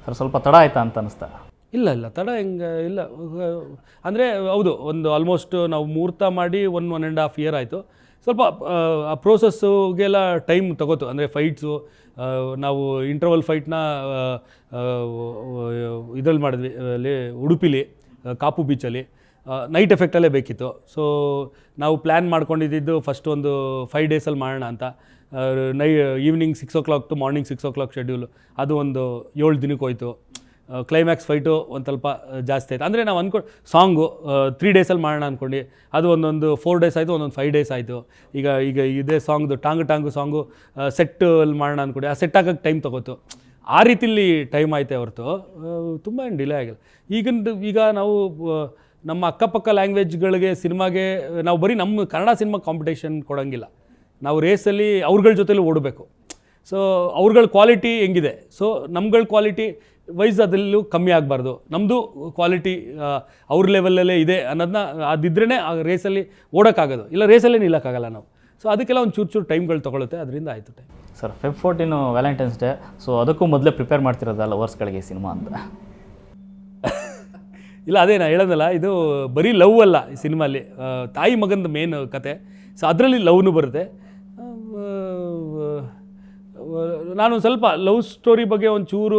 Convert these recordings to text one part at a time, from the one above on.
Sir ಸ್ವಲ್ಪ ತಡ ಆಯಿತಾ ಅಂತ ಅನಿಸ್ತಾ? ಇಲ್ಲ ತಡ ಹೆಂಗೆ ಇಲ್ಲ. ಅಂದರೆ ಹೌದು, ಒಂದು ಆಲ್ಮೋಸ್ಟ್ ನಾವು ಮುಹೂರ್ತ ಮಾಡಿ 1.5 ಇಯರ್ ಆಯಿತು. ಸ್ವಲ್ಪ ಆ ಪ್ರೋಸೆಸ್ಸುಗೆಲ್ಲ ಟೈಮ್ ತಗೋತು. ಅಂದರೆ ಫೈಟ್ಸು ನಾವು ಇಂಟರ್ವಲ್ ಫೈಟ್ನ ಇದರಲ್ಲಿ ಮಾಡಿದ್ವಿ, ಅಲ್ಲಿ ಉಡುಪಿಲಿ ಕಾಪು ಬೀಚಲ್ಲಿ ನೈಟ್ ಎಫೆಕ್ಟಲ್ಲೇ ಬೇಕಿತ್ತು. ಸೊ ನಾವು ಪ್ಲ್ಯಾನ್ ಮಾಡ್ಕೊಂಡಿದ್ದು ಫಸ್ಟ್ ಒಂದು 5 ಡೇಸಲ್ಲಿ ಮಾಡೋಣ ಅಂತ. Evening 6 o'clock to morning 6 o'clock schedule, ಅದು ಒಂದು 7 ದಿನಕ್ಕೆ ಹೋಯಿತು. ಕ್ಲೈಮ್ಯಾಕ್ಸ್ ಫೈಟು ಒಂದು ಸ್ವಲ್ಪ ಜಾಸ್ತಿ ಆಯಿತು. ಅಂದರೆ ನಾವು ಸಾಂಗು 3 ಡೇಸಲ್ಲಿ ಮಾಡೋಣ ಅಂದ್ಕೊಂಡು ಅದು ಒಂದೊಂದು 4 ಡೇಸ್ ಆಯಿತು, ಒಂದೊಂದು 5 ಡೇಸ್ ಆಯಿತು. ಈಗ ಇದೇ ಸಾಂಗ್ದು ಟಾಂಗು ಸಾಂಗು ಸೆಟ್ಟಲ್ಲಿ ಮಾಡೋಣ ಅಂದ್ಕೊಂಡು ಆ ಸೆಟ್ ಆಗೋಕ್ಕೆ ಟೈಮ್ ತೊಗೋತು. ಆ ರೀತಿಲಿ ಟೈಮ್ ಆಯ್ತೆ ಹೊರತು ತುಂಬ ಏನು ಡಿಲೇ ಆಗಿಲ್ಲ. ಈಗ ನಾವು ನಮ್ಮ ಅಕ್ಕಪಕ್ಕ ಲ್ಯಾಂಗ್ವೇಜ್ಗಳಿಗೆ ಸಿನಿಮಾಗೆ ನಾವು ಬರೀ ನಮ್ಮ ಕನ್ನಡ ಸಿನಿಮಾ ಕಾಂಪಿಟೇಷನ್ ಕೊಡೋಂಗಿಲ್ಲ. ನಾವು ರೇಸಲ್ಲಿ ಅವ್ರಗಳ ಜೊತೆಲಿ ಓಡಬೇಕು. ಸೊ ಅವ್ರಗಳ ಕ್ವಾಲಿಟಿ ಹೆಂಗಿದೆ, ಸೊ ನಮ್ಗಳ ಕ್ವಾಲಿಟಿ ವೈಸ್ ಅದರಲ್ಲೂ ಕಮ್ಮಿ ಆಗಬಾರ್ದು. ನಮ್ಮದು ಕ್ವಾಲಿಟಿ ಅವ್ರ ಲೆವೆಲಲ್ಲೇ ಇದೆ ಅನ್ನೋದನ್ನ ಅದಿದ್ರೇ ಆ ರೇಸಲ್ಲಿ ಓಡೋಕ್ಕಾಗೋದು. ಇಲ್ಲ ರೇಸಲ್ಲೇ ನಿಲ್ಲಕ್ಕಾಗಲ್ಲ ನಾವು. ಸೊ ಅದಕ್ಕೆಲ್ಲ ಒಂದು ಚೂರು ಟೈಮ್ಗಳು ತೊಗೊಳುತ್ತೆ. ಅದರಿಂದ ಆಯಿತು time. Sir Feb 14 Valentine's day, so ಅದಕ್ಕೂ ಮೊದಲೇ ಪ್ರಿಪೇರ್ ಮಾಡ್ತಿರೋದಲ್ಲ ಲವರ್ಸ್ಗಳಿಗೆ ಸಿನಿಮಾ ಅಂತ? ಇಲ್ಲ, ಅದೇ ನಾನು ಹೇಳೋದಲ್ಲ, ಇದು ಬರೀ ಲವ್ ಅಲ್ಲ ಈ ಸಿನಿಮಾಲಿ, ತಾಯಿ ಮಗಂದು ಮೇನ್ ಕತೆ. ಸೊ ಅದರಲ್ಲಿ ಲವ್ನು ಬರುತ್ತೆ. ನಾನು ಸ್ವಲ್ಪ ಲವ್ ಸ್ಟೋರಿ ಬಗ್ಗೆ ಒಂದು ಚೂರು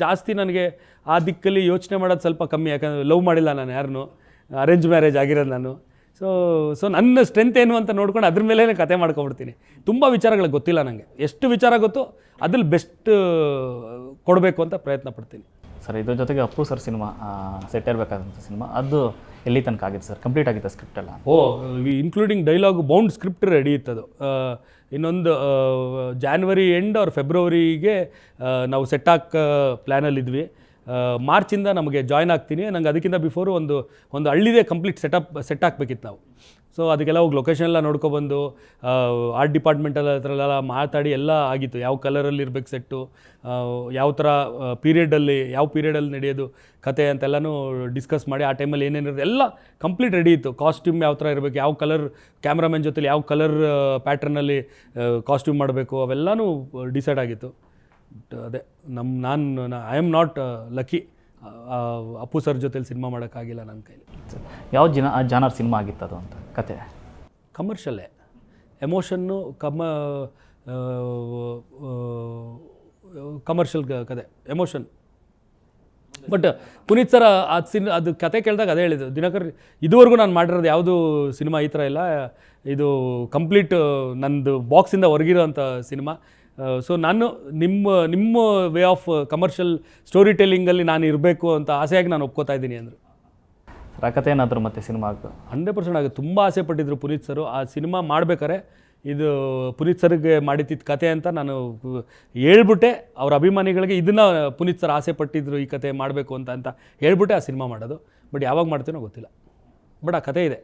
ಜಾಸ್ತಿ ನನಗೆ ಆ ದಿಕ್ಕಲ್ಲಿ ಯೋಚನೆ ಮಾಡೋದು ಸ್ವಲ್ಪ ಕಮ್ಮಿ. ಯಾಕಂದರೆ ಲವ್ ಮಾಡಿಲ್ಲ ನಾನು ಯಾರನ್ನೂ, ಅರೇಂಜ್ ಮ್ಯಾರೇಜ್ ಆಗಿರೋದು ನಾನು. ಸೊ ನನ್ನ ಸ್ಟ್ರೆಂತ್ ಏನು ಅಂತ ನೋಡ್ಕೊಂಡು ಅದ್ರ ಮೇಲೆ ಕತೆ ಮಾಡ್ಕೊಬಿಡ್ತೀನಿ. ತುಂಬ ವಿಚಾರಗಳಿಗೆ ಗೊತ್ತಿಲ್ಲ ನನಗೆ, ಎಷ್ಟು ವಿಚಾರ ಗೊತ್ತು ಅದ್ರಲ್ಲಿ ಬೆಸ್ಟ್ ಕೊಡಬೇಕು ಅಂತ ಪ್ರಯತ್ನ ಪಡ್ತೀನಿ. ಸರ್ ಇದ್ರ ಜೊತೆಗೆ ಅಪ್ಪು ಸರ್ ಸಿನಿಮಾ ಸೆಟ್ ಇರಬೇಕಾದಂಥ ಸಿನಿಮಾ, ಅದು ಎಲ್ಲಿ ತನಕ ಆಗಿತ್ತು ಸರ್? ಕಂಪ್ಲೀಟ್ ಆಗಿತ್ತು ಸ್ಕ್ರಿಪ್ಟ್ ಎಲ್ಲ? Including dialogue bound script ready ಇತ್ತದು. ಇನ್ನೊಂದು ಜಾನ್ವರಿ ಎಂಡ್ ಆರ್ ಫೆಬ್ರವರಿಗೆ ನಾವು ಸೆಟ್ ಹಾಕೋ ಪ್ಲ್ಯಾನಲ್ಲಿದ್ವಿ. ಮಾರ್ಚಿಂದ ನಮಗೆ ಜಾಯ್ನ್ ಆಗ್ತೀನಿ. ನಂಗೆ ಅದಕ್ಕಿಂತ ಬಿಫೋರು ಒಂದು ಹಳ್ಳಿದೇ ಕಂಪ್ಲೀಟ್ ಸೆಟ್ ಹಾಕ್ಬೇಕಿತ್ತು ನಾವು. ಸೊ ಅದಕ್ಕೆಲ್ಲ ಹೋಗಿ ಲೊಕೇಶನ್ ಎಲ್ಲ ನೋಡ್ಕೊಬಂದು ಆರ್ಟ್ ಡಿಪಾರ್ಟ್ಮೆಂಟಲ್ಲ ಹತ್ರಲ್ಲ ಮಾತಾಡಿ ಎಲ್ಲ ಆಗಿತ್ತು. ಯಾವ ಕಲರಲ್ಲಿ ಇರಬೇಕು ಸೆಟ್ಟು, ಯಾವ ಥರ ಯಾವ ಪೀರಿಯಡಲ್ಲಿ ನಡೆಯೋದು ಕತೆ ಅಂತೆಲ್ಲನೂ ಡಿಸ್ಕಸ್ ಮಾಡಿ ಆ ಟೈಮಲ್ಲಿ ಏನೇನಿರೋದು ಎಲ್ಲ ಕಂಪ್ಲೀಟ್ ರೆಡಿ ಇತ್ತು. ಕಾಸ್ಟ್ಯೂಮ್ ಯಾವ ಥರ ಇರಬೇಕು, ಯಾವ ಕಲರ್ ಕ್ಯಾಮ್ರಾಮನ್ ಜೊತೆಲಿ ಯಾವ ಕಲರ್ ಪ್ಯಾಟ್ರನಲ್ಲಿ ಕಾಸ್ಟ್ಯೂಮ್ ಮಾಡಬೇಕು, ಅವೆಲ್ಲನೂ ಡಿಸೈಡ್ ಆಗಿತ್ತು. ಅದೇ I am not lucky, Appu sir ಜೊತೆಲಿ ಸಿನಿಮಾ ಮಾಡೋಕ್ಕಾಗಿಲ್ಲ ನನ್ನ ಕೈಲಿ. ಯಾವ ಜಾನರ್ ಸಿನಿಮಾ ಆಗಿತ್ತು ಅದು ಅಂತ ಕತೆ? ಕಮರ್ಷಿಯಲ್ಲೇ, ಎಮೋಷನ್ನು ಕಮರ್ಷಿಯಲ್ ಕತೆ, ಎಮೋಷನ್. ಬಟ್ ಪುನೀತ್ ಸರ್ ಅದು ಕತೆ ಕೇಳಿದಾಗ ಅದೇ ಹೇಳಿದ್ದು, ದಿನಕರ್ ಇದುವರೆಗೂ ನಾನು ಮಾಡಿರೋದು ಯಾವುದು ಸಿನಿಮಾ ಈ ಥರ ಇಲ್ಲ, ಇದು ಕಂಪ್ಲೀಟ್ ನಂದು ಬಾಕ್ಸಿಂದ ಹೊರಗಿರೋ ಅಂಥ ಸಿನಿಮಾ. ಸೊ ನಾನು ನಿಮ್ಮ ವೇ ಆಫ್ ಕಮರ್ಷಿಯಲ್ ಸ್ಟೋರಿ ಟೆಲ್ಲಿಂಗಲ್ಲಿ ನಾನು ಇರಬೇಕು ಅಂತ ಆಸೆಯಾಗಿ ನಾನು ಒಪ್ಕೋತಾ ಇದ್ದೀನಿ ಅಂದರು. ಆ ಕತೆ ಏನಾದರೂ ಮತ್ತೆ ಸಿನಿಮಾ 100% ಆಗುತ್ತೆ. ತುಂಬ ಆಸೆ ಪಟ್ಟಿದ್ರು ಪುನೀತ್ ಸರು. ಆ ಸಿನಿಮಾ ಮಾಡ್ಬೇಕಾರೆ ಇದು ಪುನೀತ್ ಸರ್ಗೆ ಮಾಡಿದ್ದ ಕತೆ ಅಂತ ನಾನು ಹೇಳ್ಬಿಟ್ಟೆ ಅವ್ರ ಅಭಿಮಾನಿಗಳಿಗೆ, ಇದನ್ನು ಪುನೀತ್ ಸರ್ ಆಸೆ ಪಟ್ಟಿದ್ರು ಈ ಕತೆ ಮಾಡಬೇಕು ಅಂತ ಹೇಳ್ಬಿಟ್ಟೆ ಆ ಸಿನಿಮಾ ಮಾಡೋದು. ಬಟ್ ಯಾವಾಗ ಮಾಡ್ತೀನೋ ಗೊತ್ತಿಲ್ಲ. ಬಟ್ ಆ ಕತೆ ಇದೆ.